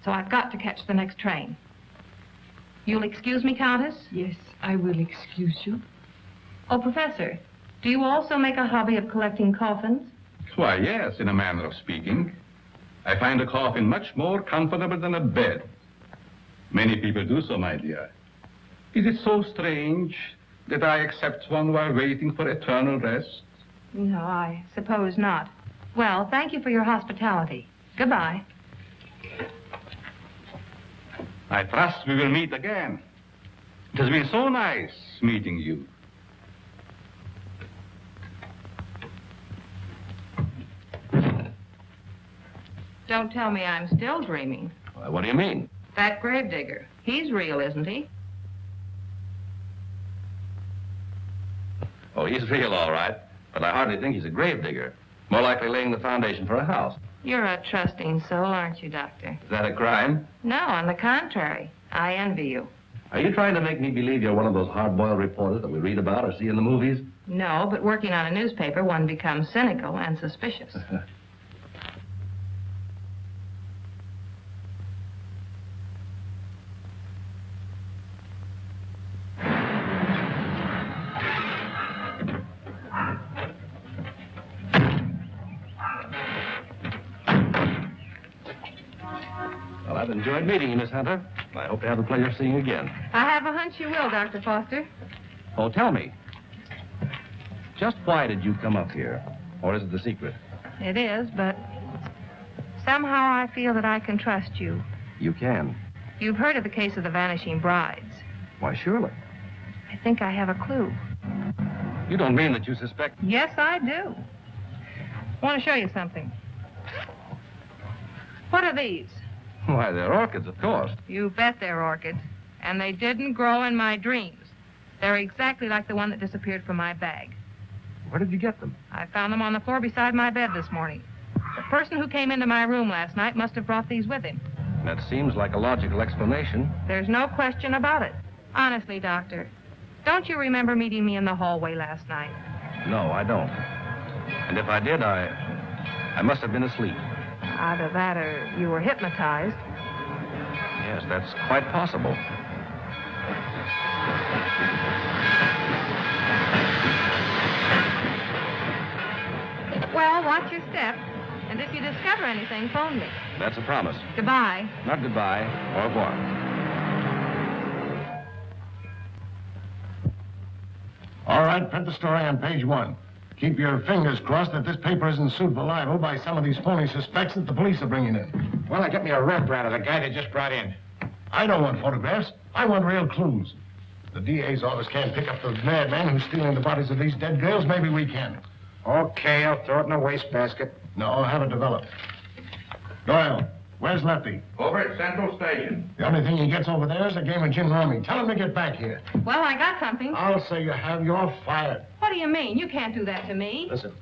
[SPEAKER 2] So I've got to catch the next train. You'll excuse me, Countess?
[SPEAKER 17] Yes, I will excuse you.
[SPEAKER 2] Oh, Professor, do you also make a hobby of collecting coffins?
[SPEAKER 15] Why, yes, in a manner of speaking. I find a coffin much more comfortable than a bed. Many people do so, my dear. Is it so strange that I accept one while waiting for eternal rest?
[SPEAKER 2] No, I suppose not. Well, thank you for your hospitality. Goodbye.
[SPEAKER 15] I trust we will meet again. It has been so nice meeting you.
[SPEAKER 2] Don't tell me I'm still dreaming.
[SPEAKER 14] Why, what do you mean?
[SPEAKER 2] That gravedigger. He's real, isn't he?
[SPEAKER 14] Oh, he's real, all right. But I hardly think he's a gravedigger. More likely laying the foundation for a house.
[SPEAKER 2] You're a trusting soul, aren't you, Doctor?
[SPEAKER 14] Is that a crime?
[SPEAKER 2] No, on the contrary. I envy you.
[SPEAKER 14] Are you trying to make me believe you're one of those hard-boiled reporters that we read about or see in the movies?
[SPEAKER 2] No, but working on a newspaper, one becomes cynical and suspicious.
[SPEAKER 14] Well, I've enjoyed meeting you, Miss Hunter. I hope to have the pleasure of seeing you again.
[SPEAKER 2] I have a hunch you will, Dr. Foster.
[SPEAKER 14] Oh, tell me. Just why did you come up here? Or is it the secret?
[SPEAKER 2] It is, but somehow I feel that I can trust you.
[SPEAKER 14] You can.
[SPEAKER 2] You've heard of the case of the vanishing brides.
[SPEAKER 14] Why, surely.
[SPEAKER 2] I think I have a clue.
[SPEAKER 14] You don't mean that you suspect...
[SPEAKER 2] Yes, I do. I want to show you something. What are these?
[SPEAKER 14] Why, they're orchids, of course.
[SPEAKER 2] You bet they're orchids. And they didn't grow in my dreams. They're exactly like the one that disappeared from my bag.
[SPEAKER 14] Where did you get them?
[SPEAKER 2] I found them on the floor beside my bed this morning. The person who came into my room last night must have brought these with him.
[SPEAKER 14] That seems like a logical explanation.
[SPEAKER 2] There's no question about it. Honestly, Doctor, don't you remember meeting me in the hallway last night?
[SPEAKER 14] No, I don't. And if I did, I must have been asleep.
[SPEAKER 2] Either that or you were hypnotized.
[SPEAKER 14] Yes, that's quite possible.
[SPEAKER 2] Well, watch your step. And if you discover anything, phone me.
[SPEAKER 14] That's a promise.
[SPEAKER 2] Goodbye.
[SPEAKER 14] Not goodbye. Au revoir.
[SPEAKER 10] All right, print the story on page 1. Keep your fingers crossed that this paper isn't sued for libel by some of these phony suspects that the police are bringing in.
[SPEAKER 6] Well, get me a rep out of the guy they just brought in.
[SPEAKER 10] I don't want photographs. I want real clues. The DA's office can't pick up the madman who's stealing the bodies of these dead girls. Maybe we can.
[SPEAKER 6] Okay, I'll throw it in a wastebasket.
[SPEAKER 10] No, I'll have it developed. Doyle, where's Lefty?
[SPEAKER 4] Over at Central Station.
[SPEAKER 10] The only thing he gets over there is a game of gin rummy. Tell him to get back here.
[SPEAKER 2] Well, I got something.
[SPEAKER 10] I'll say you have. You're fired.
[SPEAKER 2] What do you mean? You can't do that to me.
[SPEAKER 10] Listen,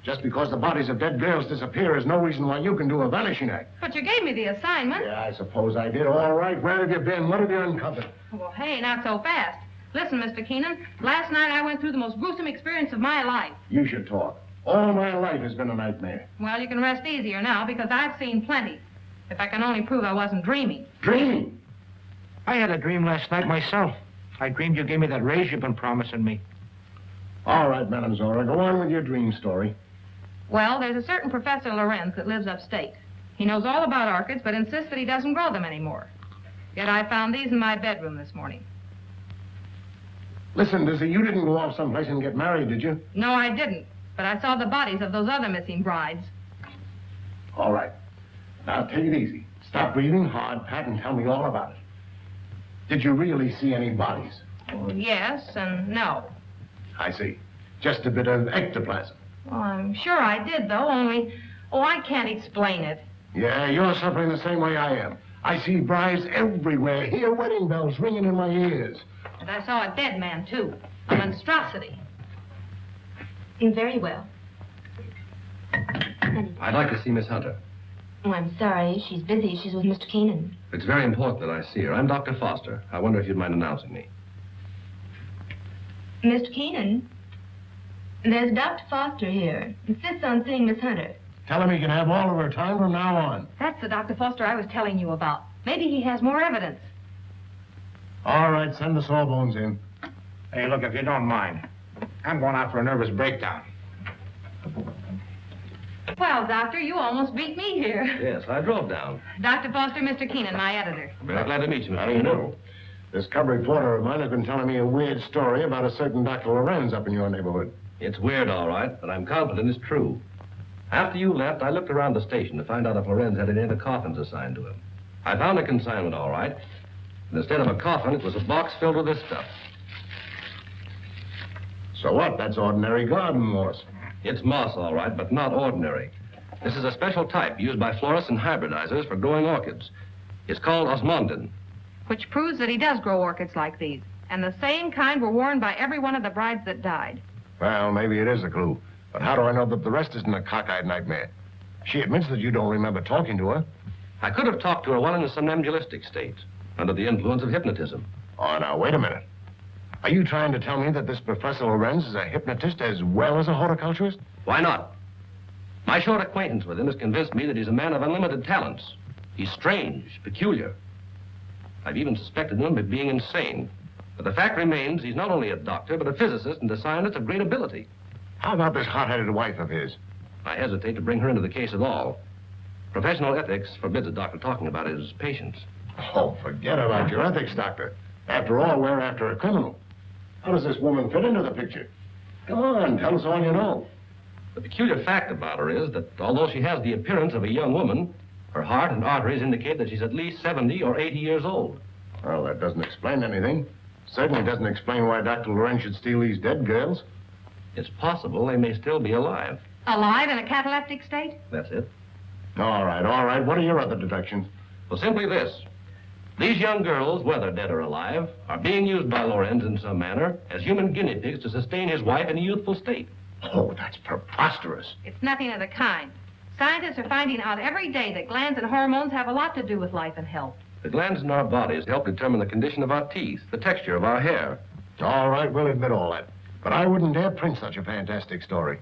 [SPEAKER 10] just because the bodies of dead girls disappear is no reason why you can do a vanishing act.
[SPEAKER 2] But you gave me the assignment.
[SPEAKER 10] Yeah, I suppose I did. All right, where have you been? What have you uncovered?
[SPEAKER 2] Well, hey, not so fast. Listen, Mr. Keenan, last night I went through the most gruesome experience of my life.
[SPEAKER 10] You should talk. All my life has been a nightmare.
[SPEAKER 2] Well, you can rest easier now because I've seen plenty. If I can only prove I wasn't dreaming.
[SPEAKER 10] Dreaming?
[SPEAKER 6] I had a dream last night myself. I dreamed you gave me that raise you've been promising me.
[SPEAKER 10] All right, Madam Zora, go on with your dream story.
[SPEAKER 2] Well, there's a certain Professor Lorenz that lives upstate. He knows all about orchids, but insists that he doesn't grow them anymore. Yet I found these in my bedroom this morning.
[SPEAKER 10] Listen, Dizzy, you didn't go off someplace and get married, did you?
[SPEAKER 2] No, I didn't. But I saw the bodies of those other missing brides.
[SPEAKER 10] All right. Now, take it easy. Stop breathing hard, Pat, and tell me all about it. Did you really see any bodies?
[SPEAKER 2] Well, yes and no.
[SPEAKER 10] I see. Just a bit of ectoplasm.
[SPEAKER 2] Well, I'm sure I did, though, only... Oh, I can't explain it.
[SPEAKER 10] Yeah, you're suffering the same way I am. I see brides everywhere. Hear wedding bells ringing in my ears.
[SPEAKER 2] And I saw a dead man, too. A monstrosity.
[SPEAKER 18] Very well.
[SPEAKER 14] I'd like to see Miss Hunter.
[SPEAKER 18] Oh, I'm sorry. She's busy. She's with Mr. Keenan.
[SPEAKER 14] It's very important that I see her. I'm Dr. Foster. I wonder if you'd mind announcing me.
[SPEAKER 18] Mr. Keenan, there's Dr. Foster here. Insists on seeing Miss Hunter.
[SPEAKER 10] Tell him he can have all of her time from now on.
[SPEAKER 2] That's the Dr. Foster I was telling you about. Maybe he has more evidence.
[SPEAKER 10] All right, send the sawbones in.
[SPEAKER 6] Hey, look, if you don't mind, I'm going out for a nervous breakdown.
[SPEAKER 2] Well, Doctor, you almost beat me here.
[SPEAKER 14] Yes, I drove down.
[SPEAKER 2] Dr. Foster, Mr. Keenan, my editor.
[SPEAKER 14] Very glad to meet you, Mr.
[SPEAKER 10] How do you know? This cub reporter of mine has been telling me a weird story about a certain Dr. Lorenz up in your neighborhood.
[SPEAKER 14] It's weird, all right, but I'm confident it's true. After you left, I looked around the station to find out if Lorenz had any of the coffins assigned to him. I found a consignment, all right. And instead of a coffin, it was a box filled with this stuff.
[SPEAKER 10] So what? That's ordinary garden moss.
[SPEAKER 14] It's moss, all right, but not ordinary. This is a special type used by florists and hybridizers for growing orchids. It's called osmundin.
[SPEAKER 2] Which proves that he does grow orchids like these. And the same kind were worn by every one of the brides that died.
[SPEAKER 10] Well, maybe it is a clue. But how do I know that the rest isn't a cockeyed nightmare? She admits that you don't remember talking to her.
[SPEAKER 14] I could have talked to her while in a somnambulistic state, under the influence of hypnotism.
[SPEAKER 10] Oh, now, wait a minute. Are you trying to tell me that this Professor Lorenz is a hypnotist as well as a horticulturist?
[SPEAKER 14] Why not? My short acquaintance with him has convinced me that he's a man of unlimited talents. He's strange, peculiar. I've even suspected him of being insane. But the fact remains he's not only a doctor, but a physicist and a scientist of great ability.
[SPEAKER 10] How about this hot-headed wife of his?
[SPEAKER 14] I hesitate to bring her into the case at all. Professional ethics forbids a doctor talking about his patients.
[SPEAKER 10] Oh, forget about your ethics, Doctor. After all, we're after a criminal. How does this woman fit into the picture? Come on, tell us all you know.
[SPEAKER 14] The peculiar fact about her is that although she has the appearance of a young woman, her heart and arteries indicate that she's at least 70 or 80 years old.
[SPEAKER 10] Well, that doesn't explain anything. Certainly doesn't explain why Dr. Lorenz should steal these dead girls.
[SPEAKER 14] It's possible they may still be alive.
[SPEAKER 2] Alive in a cataleptic state?
[SPEAKER 14] That's it.
[SPEAKER 10] All right. What are your other deductions?
[SPEAKER 14] Well, simply this. These young girls, whether dead or alive, are being used by Lorenz in some manner as human guinea pigs to sustain his wife in a youthful state.
[SPEAKER 10] Oh, that's preposterous.
[SPEAKER 2] It's nothing of the kind. Scientists are finding out every day that glands and hormones have a lot to do with life and health.
[SPEAKER 14] The glands in our bodies help determine the condition of our teeth, the texture of our hair.
[SPEAKER 10] All right, we'll admit all that. But I wouldn't dare print such a fantastic story.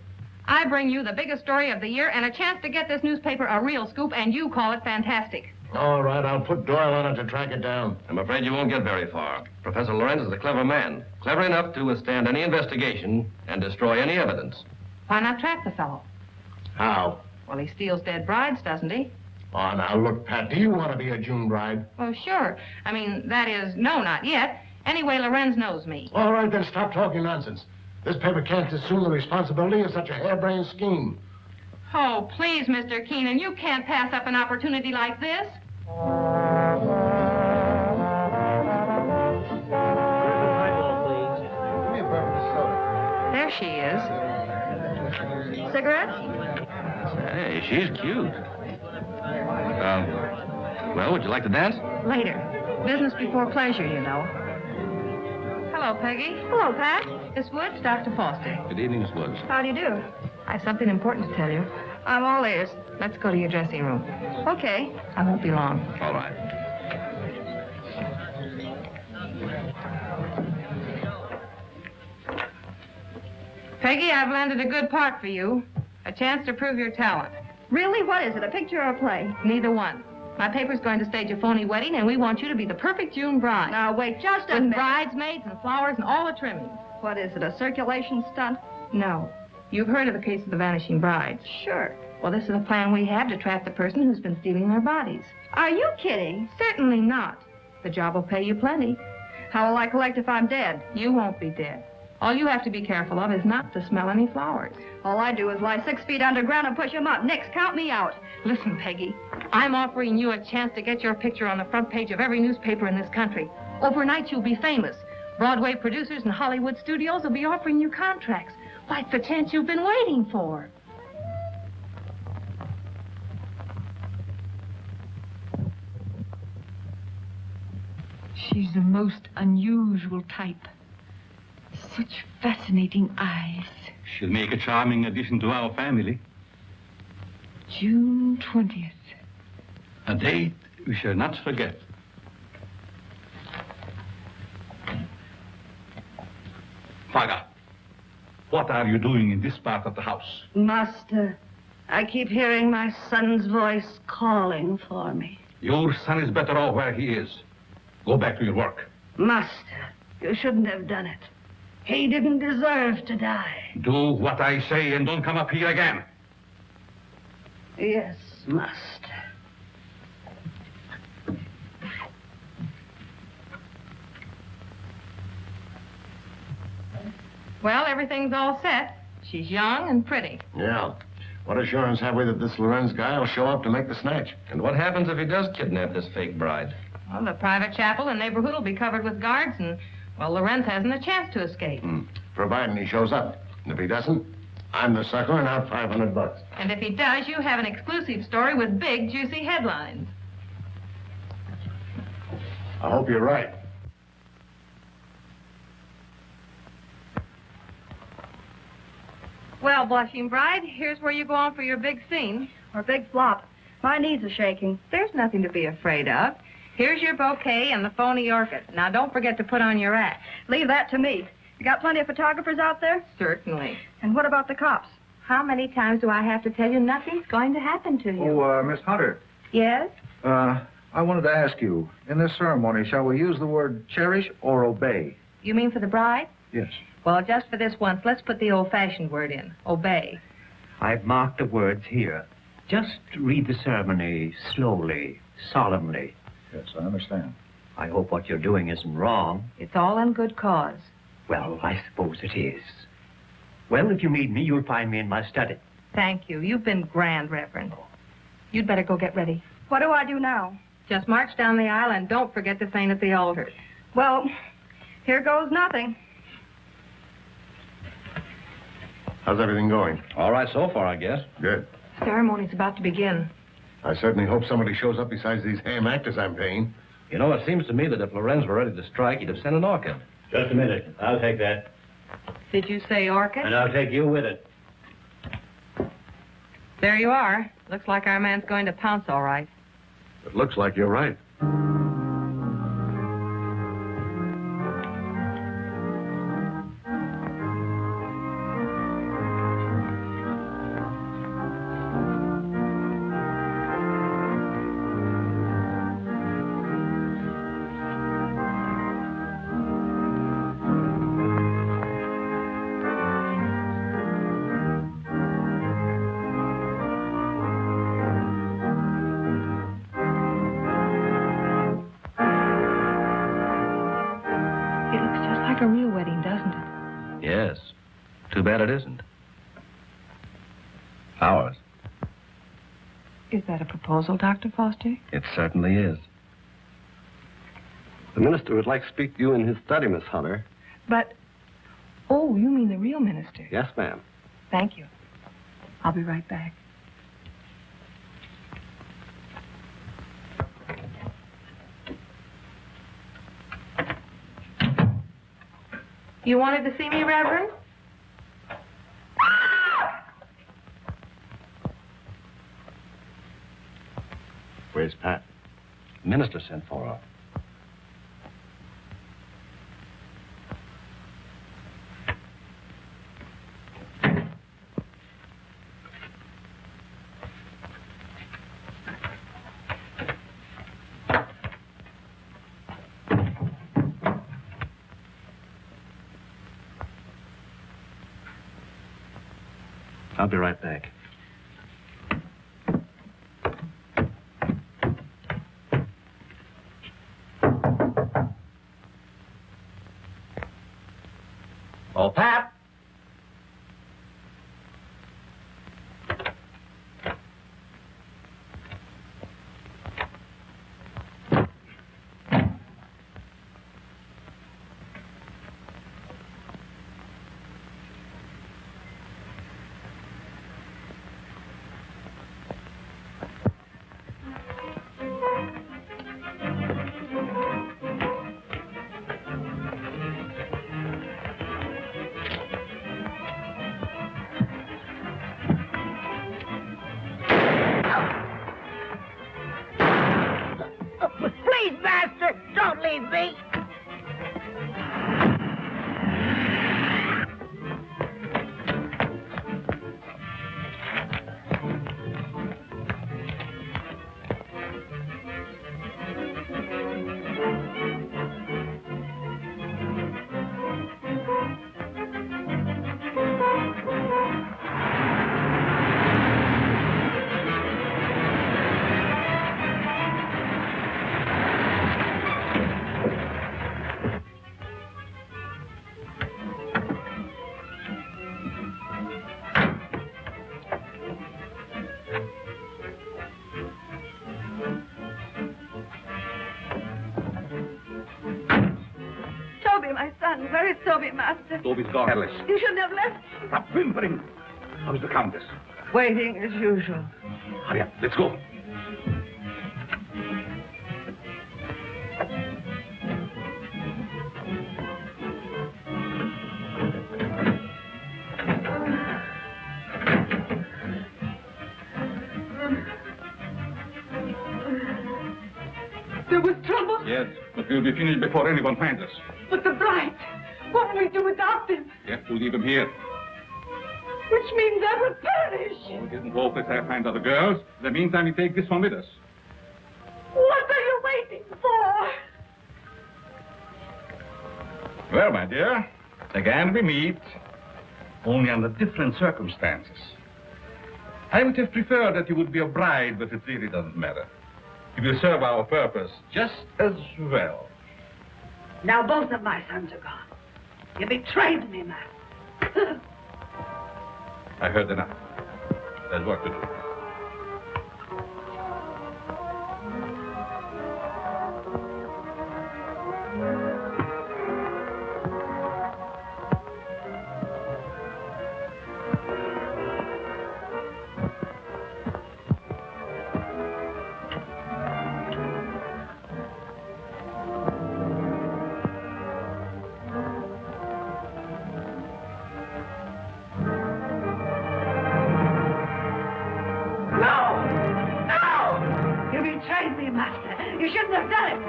[SPEAKER 2] I bring you the biggest story of the year and a chance to get this newspaper a real scoop, and you call it fantastic.
[SPEAKER 10] All right, I'll put Doyle on it to track it down.
[SPEAKER 14] I'm afraid you won't get very far. Professor Lorenz is a clever man, clever enough to withstand any investigation and destroy any evidence.
[SPEAKER 2] Why not trap the fellow?
[SPEAKER 10] How?
[SPEAKER 2] Well, he steals dead brides, doesn't he?
[SPEAKER 10] Oh, now, look, Pat, do you want to be a June bride?
[SPEAKER 2] Oh, sure. I mean, that is, no, not yet. Anyway, Lorenz knows me.
[SPEAKER 10] All right, then stop talking nonsense. This paper can't assume the responsibility of such a harebrained scheme.
[SPEAKER 2] Oh, please, Mr. Keenan, you can't pass up an opportunity like this. There she is.
[SPEAKER 18] Cigarettes?
[SPEAKER 14] Hey, she's cute. Well, would you like to dance?
[SPEAKER 2] Later. Business before pleasure, you know. Hello, Peggy.
[SPEAKER 18] Hello, Pat.
[SPEAKER 2] Miss Woods, Dr. Foster.
[SPEAKER 14] Good evening, Miss Woods.
[SPEAKER 18] How do you do?
[SPEAKER 2] I have something important to tell you.
[SPEAKER 18] I'm all ears.
[SPEAKER 2] Let's go to your dressing room.
[SPEAKER 18] Okay.
[SPEAKER 2] I won't be long.
[SPEAKER 14] All right.
[SPEAKER 2] Peggy, I've landed a good part for you. A chance to prove your talent.
[SPEAKER 18] Really? What is it, a picture or a play?
[SPEAKER 2] Neither one. My paper's going to stage a phony wedding, and we want you to be the perfect June bride.
[SPEAKER 18] Now, wait just a
[SPEAKER 2] minute.
[SPEAKER 18] minute.
[SPEAKER 2] With bridesmaids and flowers and all the trimmings.
[SPEAKER 18] What is it, a circulation stunt?
[SPEAKER 2] No. You've heard of the case of the vanishing brides.
[SPEAKER 18] Sure.
[SPEAKER 2] Well, this is a plan we have to trap the person who's been stealing their bodies.
[SPEAKER 18] Are you kidding?
[SPEAKER 2] Certainly not. The job will pay you plenty.
[SPEAKER 18] How will I collect if I'm dead?
[SPEAKER 2] You won't be dead. All you have to be careful of is not to smell any flowers.
[SPEAKER 18] All I do is lie 6 feet underground and push them up. Nix, count me out.
[SPEAKER 2] Listen, Peggy, I'm offering you a chance to get your picture on the front page of every newspaper in this country. Overnight, you'll be famous. Broadway producers and Hollywood studios will be offering you contracts. Why, it's the chance you've been waiting for.
[SPEAKER 17] She's the most unusual type. Such fascinating eyes.
[SPEAKER 15] She'll make a charming addition to our family.
[SPEAKER 17] June 20th.
[SPEAKER 15] A date we shall not forget. Fagah, what are you doing in this part of the house?
[SPEAKER 9] Master, I keep hearing my son's voice calling for me.
[SPEAKER 15] Your son is better off where he is. Go back to your work.
[SPEAKER 9] Master, you shouldn't have done it. He didn't deserve to die.
[SPEAKER 15] Do what I say and don't come up here again.
[SPEAKER 9] Yes, master.
[SPEAKER 2] Well, everything's all set. She's young and pretty.
[SPEAKER 10] Yeah. What assurance have we that this Lorenz guy will show up to make the snatch?
[SPEAKER 14] And what happens if he does kidnap this fake bride?
[SPEAKER 2] Well, the private chapel and neighborhood will be covered with guards, and, well, Lorenz hasn't a chance to escape.
[SPEAKER 10] Providing he shows up. And if he doesn't, I'm the sucker and out $500.
[SPEAKER 2] And if he does, you have an exclusive story with big, juicy headlines.
[SPEAKER 10] I hope you're right.
[SPEAKER 2] Well, blushing bride, here's where you go on for your big scene.
[SPEAKER 18] Or big flop. My knees are shaking.
[SPEAKER 2] There's nothing to be afraid of. Here's your bouquet and the phony orchid. Now, don't forget to put on your act.
[SPEAKER 18] Leave that to me. You got plenty of photographers out there?
[SPEAKER 2] Certainly.
[SPEAKER 18] And what about the cops?
[SPEAKER 2] How many times do I have to tell you nothing's going to happen to you?
[SPEAKER 19] Oh, Miss Hunter.
[SPEAKER 2] Yes?
[SPEAKER 19] I wanted to ask you, in this ceremony, shall we use the word cherish or obey?
[SPEAKER 2] You mean for the bride?
[SPEAKER 19] Yes.
[SPEAKER 2] Well, just for this once, let's put the old-fashioned word in. Obey.
[SPEAKER 20] I've marked the words here. Just read the ceremony slowly, solemnly.
[SPEAKER 19] Yes, I understand.
[SPEAKER 20] I hope what you're doing isn't wrong.
[SPEAKER 2] It's all in good cause.
[SPEAKER 20] Well, I suppose it is. Well, if you need me, you'll find me in my study.
[SPEAKER 2] Thank you. You've been grand, Reverend. You'd better go get ready.
[SPEAKER 11] What do I do now?
[SPEAKER 2] Just march down the aisle and don't forget to faint at the altar.
[SPEAKER 11] Well, here goes nothing.
[SPEAKER 10] How's everything going?
[SPEAKER 14] All right so far, I guess.
[SPEAKER 10] Good.
[SPEAKER 2] Ceremony's about to begin.
[SPEAKER 10] I certainly hope somebody shows up besides these ham actors I'm paying.
[SPEAKER 14] You know, it seems to me that if Lorenz were ready to strike, he'd have sent an orchid.
[SPEAKER 20] Just a minute. I'll take that.
[SPEAKER 2] Did you say orchid?
[SPEAKER 20] And I'll take you with it.
[SPEAKER 2] There you are. Looks like our man's going to pounce all right.
[SPEAKER 10] It looks like you're right.
[SPEAKER 2] A real wedding, doesn't it?
[SPEAKER 14] Yes. Too bad it isn't. Ours.
[SPEAKER 2] Is that a proposal, Dr. Foster?
[SPEAKER 14] It certainly is.
[SPEAKER 21] The minister would like to speak to you in his study, Miss Hunter.
[SPEAKER 2] But, oh, you mean the real minister?
[SPEAKER 21] Yes, ma'am.
[SPEAKER 2] Thank you. I'll be right back. You wanted to see me, Reverend?
[SPEAKER 10] Where's Pat?
[SPEAKER 14] Minister sent for her. I'll be right back.
[SPEAKER 6] Oh, Pat!
[SPEAKER 9] Please, Master, don't leave me.
[SPEAKER 11] Where is Toby, Master?
[SPEAKER 6] Toby's gone, Alice.
[SPEAKER 11] You shouldn't have left.
[SPEAKER 6] Stop whimpering. How's the Countess?
[SPEAKER 9] Waiting as usual.
[SPEAKER 6] Hurry up, let's go.
[SPEAKER 9] There was trouble?
[SPEAKER 15] Yes, but we'll be finished before anyone finds us.
[SPEAKER 9] But the bride, what will we do without them?
[SPEAKER 15] We have to leave him here.
[SPEAKER 9] Which means I will perish.
[SPEAKER 15] Oh, it isn't hopeless I find other girls. In the meantime, we take this one with us.
[SPEAKER 9] What are you waiting for?
[SPEAKER 15] Well, my dear, again we meet, only under different circumstances. I would have preferred that you would be a bride, but it really doesn't matter.
[SPEAKER 4] It will serve our purpose just as well.
[SPEAKER 9] Now both of my sons are gone. You betrayed me, Master.
[SPEAKER 15] I heard enough. There's work to do.
[SPEAKER 9] You shouldn't have done it.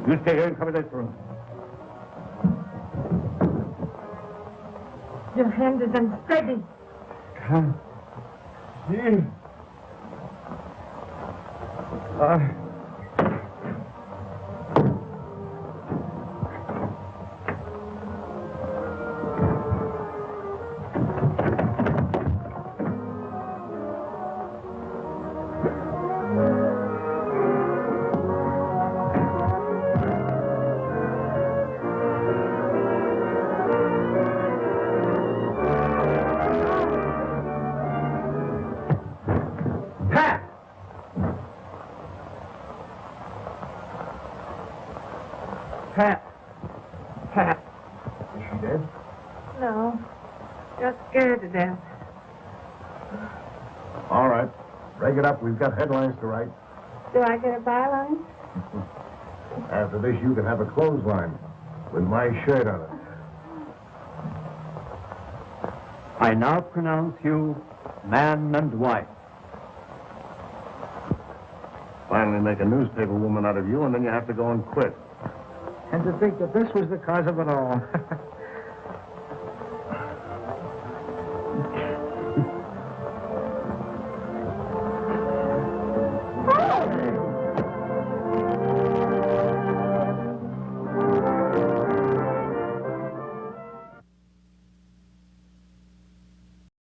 [SPEAKER 10] You stay here and cover this room.
[SPEAKER 9] Your hand is unsteady.
[SPEAKER 10] Can't see.
[SPEAKER 5] Pat. Is she dead?
[SPEAKER 9] No. Just scared to death.
[SPEAKER 10] All right. Break it up. We've got headlines to write.
[SPEAKER 9] Do I get a byline?
[SPEAKER 10] After this, you can have a clothesline with my shirt on it.
[SPEAKER 20] I now pronounce you man and wife.
[SPEAKER 10] Finally make a newspaper woman out of you, and then you have to go and quit.
[SPEAKER 5] And to think that this was the cause of it all.